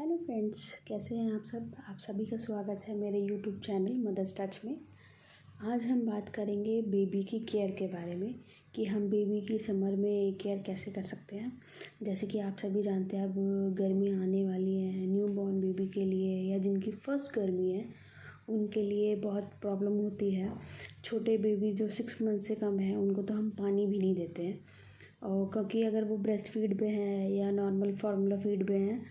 Hello friends, कैसे हैं आप सब। आप सभी का स्वागत है मेरे यूट्यूब चैनल मदर्स टच में। आज हम बात करेंगे बेबी की केयर के बारे में कि हम बेबी की समर में केयर कैसे कर सकते हैं। जैसे कि आप सभी जानते हैं, अब गर्मी आने वाली है। न्यू बॉर्न बेबी के लिए या जिनकी फर्स्ट गर्मी है उनके लिए बहुत प्रॉब्लम होती है। छोटे बेबी जो 6 मंथ से कम है उनको तो हम पानी भी नहीं देते हैं, और क्योंकि अगर वो ब्रेस्ट फीड पे हैं या नॉर्मल फार्मूला फीड पे हैं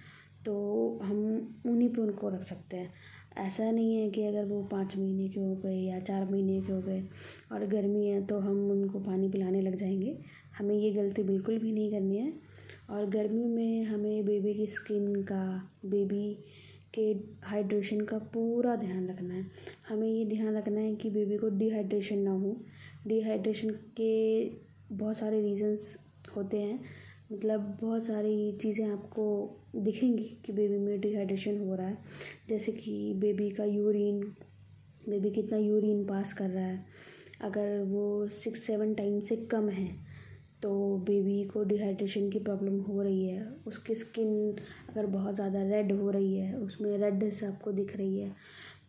तो हम उन्हीं पे उनको रख सकते हैं। ऐसा नहीं है कि अगर वो 5 महीने के हो गए या 4 महीने के हो गए और गर्मी है तो हम उनको पानी पिलाने लग जाएंगे। हमें ये गलती बिल्कुल भी नहीं करनी है। और गर्मी में हमें बेबी की स्किन का, बेबी के हाइड्रेशन का पूरा ध्यान रखना है। हमें ये ध्यान रखना है कि बेबी को डिहाइड्रेशन ना हो। डिहाइड्रेशन के बहुत सारे रीज़न्स होते हैं, मतलब बहुत सारी चीज़ें आपको दिखेंगी कि बेबी में डिहाइड्रेशन हो रहा है। जैसे कि बेबी कितना यूरिन पास कर रहा है। अगर वो 6-7 टाइम से कम है तो बेबी को डिहाइड्रेशन की प्रॉब्लम हो रही है। उसकी स्किन अगर बहुत ज़्यादा रेड हो रही है, उसमें रेडनेस आपको दिख रही है,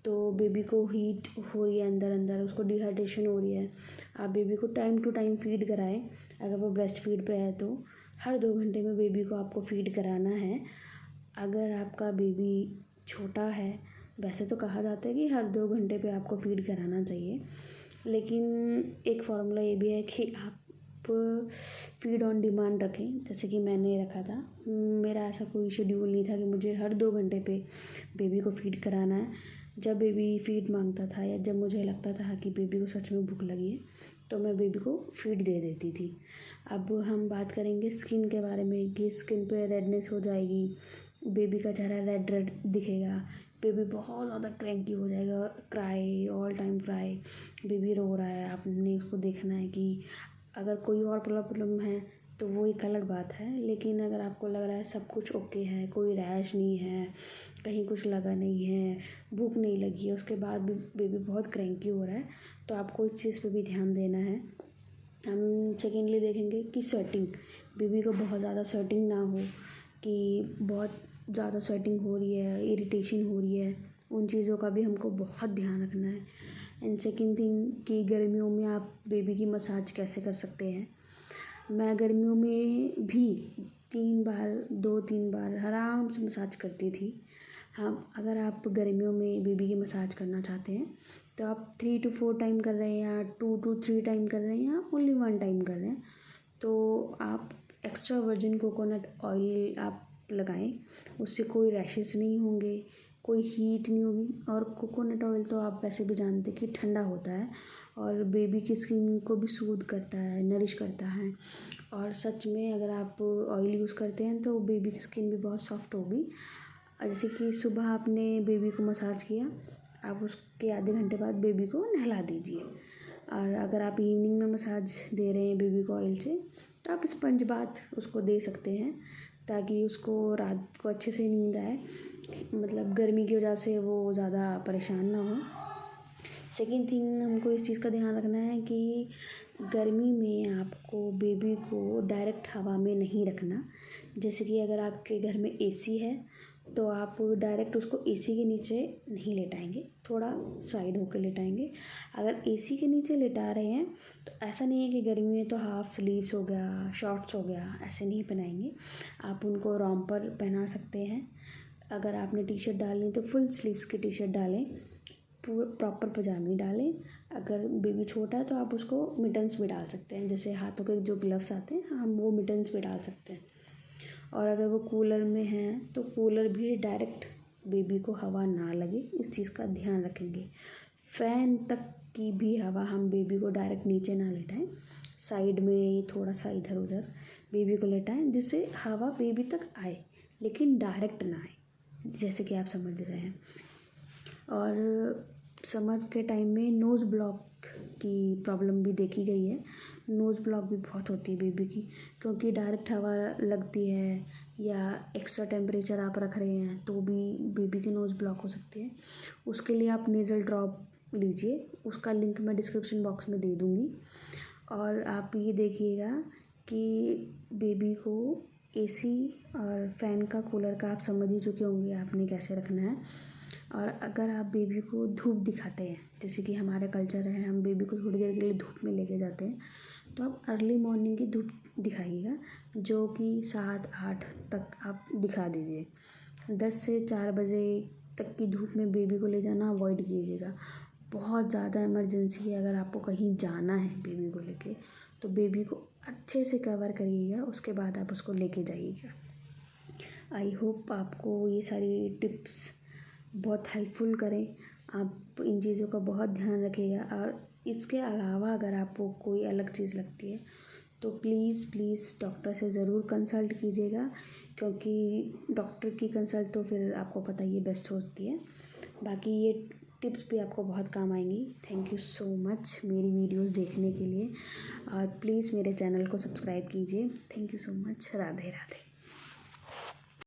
तो बेबी को हीट हो रही है, अंदर अंदर उसको डिहाइड्रेशन हो रही है। आप बेबी को टाइम टू टाइम फीड कराएं। अगर वो ब्रेस्ट फीड पे है तो हर 2 घंटे में बेबी को आपको फीड कराना है। अगर आपका बेबी छोटा है, वैसे तो कहा जाता है कि हर 2 घंटे पे आपको फीड कराना चाहिए, लेकिन एक फार्मूला ये भी है कि आप फीड ऑन डिमांड रखें। जैसे कि मैंने रखा था, मेरा ऐसा कोई शेड्यूल नहीं था कि मुझे हर 2 घंटे पे बेबी को फीड कराना है। जब बेबी फीड मांगता था या जब मुझे लगता था कि बेबी को सच में भूख लगी है तो मैं बेबी को फीड दे देती थी। अब हम बात करेंगे स्किन के बारे में कि स्किन पे रेडनेस हो जाएगी, बेबी का चेहरा रेड रेड दिखेगा, बेबी बहुत ज़्यादा क्रैंकी हो जाएगा, cry, all time cry, baby रो रहा है। आपने उसको देखना है कि अगर कोई और प्रॉब्लम है तो वो एक अलग बात है, लेकिन अगर आपको लग रहा है सब कुछ ओके है, कोई रैश नहीं है, कहीं कुछ लगा नहीं है, भूख नहीं लगी है, उसके बाद भी बेबी बहुत क्रैंकी हो रहा है, तो आपको इस चीज़ पे भी ध्यान देना है। हम सेकेंडली देखेंगे कि स्वेटिंग, बेबी को बहुत ज़्यादा स्वेटिंग ना हो, कि बहुत ज़्यादा स्वेटिंग हो रही है, इरिटेशन हो रही है, उन चीज़ों का भी हमको बहुत ध्यान रखना है। एंड सेकेंड थिंग कि गर्मियों में आप बेबी की मसाज कैसे कर सकते हैं। मैं गर्मियों में भी 2-3 बार आराम से मसाज करती थी। हाँ, अगर आप गर्मियों में बेबी की मसाज करना चाहते हैं तो आप 3 to 4 टाइम कर रहे हैं या 2 to 3 टाइम कर रहे हैं या ओनली 1 टाइम कर रहे हैं तो आप एक्स्ट्रा वर्जिन कोकोनट ऑयल आप लगाएं। उससे कोई रैशेस नहीं होंगे, कोई हीट नहीं होगी। और कोकोनट ऑयल तो आप वैसे भी जानते हैं कि ठंडा होता है और बेबी की स्किन को भी सूद करता है, नरिश करता है। और सच में अगर आप ऑयल यूज़ करते हैं तो बेबी की स्किन भी बहुत सॉफ्ट होगी। जैसे कि सुबह आपने बेबी को मसाज किया, आप उसके आधे घंटे बाद बेबी को नहला दीजिए। और अगर आप इवनिंग में मसाज दे रहे हैं बेबी को ऑयल से तो आप स्पंज बाथ उसको दे सकते हैं, ताकि उसको रात को अच्छे से नींद आए, मतलब गर्मी की वजह से वो ज़्यादा परेशान ना हो। सेकेंड थिंग, हमको इस चीज़ का ध्यान रखना है कि गर्मी में आपको बेबी को डायरेक्ट हवा में नहीं रखना। जैसे कि अगर आपके घर में एसी है तो आप डायरेक्ट उसको एसी के नीचे नहीं लेटाएंगे, थोड़ा साइड होकर लेटाएंगे। अगर एसी के नीचे लेटा रहे हैं तो ऐसा नहीं है कि गर्मी में तो हाफ स्लीव्स हो गया, शॉर्ट्स हो गया, ऐसे नहीं पहनाएंगे। आप उनको रॉम्पर पहना सकते हैं। अगर आपने टी शर्ट डालनी तो फुल स्लीव्स की टी शर्ट डालें, प्रॉपर पजामी डालें। अगर बेबी छोटा है तो आप उसको मिटन्स भी डाल सकते हैं, जैसे हाथों के जो ग्लव्स आते हैं हम वो मिटन्स भी डाल सकते हैं। और अगर वो कूलर में है तो कूलर भी डायरेक्ट बेबी को हवा ना लगे, इस चीज़ का ध्यान रखेंगे। फ़ैन तक की भी हवा हम बेबी को डायरेक्ट नीचे ना लेटाएं, साइड में थोड़ा सा इधर उधर बेबी को लेटाएं, जिससे हवा बेबी तक आए लेकिन डायरेक्ट ना आए, जैसे कि आप समझ रहे हैं। और समर के टाइम में नोज़ ब्लॉक की प्रॉब्लम भी देखी गई है। नोज़ ब्लॉक भी बहुत होती है बेबी की, क्योंकि डायरेक्ट हवा लगती है या एक्स्ट्रा टेम्परेचर आप रख रहे हैं तो भी बेबी की नोज़ ब्लॉक हो सकती है। उसके लिए आप नेज़ल ड्रॉप लीजिए, उसका लिंक मैं डिस्क्रिप्शन बॉक्स में दे दूँगी। और आप ये देखिएगा कि बेबी को एसी और फ़ैन का, कूलर का आप समझ ही चुके होंगे आपने कैसे रखना है। और अगर आप बेबी को धूप दिखाते हैं, जैसे कि हमारा कल्चर है, हम बेबी को थोड़ी देर के लिए धूप में लेके जाते हैं, तो आप अर्ली मॉर्निंग की धूप दिखाइएगा, जो कि 7-8 तक आप दिखा दीजिए। 10 से 4 बजे तक की धूप में बेबी को ले जाना अवॉइड कीजिएगा। बहुत ज़्यादा इमरजेंसी है, अगर आपको कहीं जाना है बेबी को लेके, तो बेबी को अच्छे से कवर करिएगा, उसके बाद आप उसको लेके जाइएगा। आई होप आपको ये सारी टिप्स बहुत हेल्पफुल करें। आप इन चीज़ों का बहुत ध्यान रखिएगा। और इसके अलावा अगर आपको कोई अलग चीज़ लगती है तो प्लीज़ डॉक्टर से ज़रूर कंसल्ट कीजिएगा, क्योंकि डॉक्टर की कंसल्ट तो फिर आपको पता ही है बेस्ट होती है। बाकी ये टिप्स भी आपको बहुत काम आएंगी। थैंक यू सो मच मेरी वीडियोस देखने के लिए, और प्लीज़ मेरे चैनल को सब्सक्राइब कीजिए। Thank you so much. Radhe Radhe.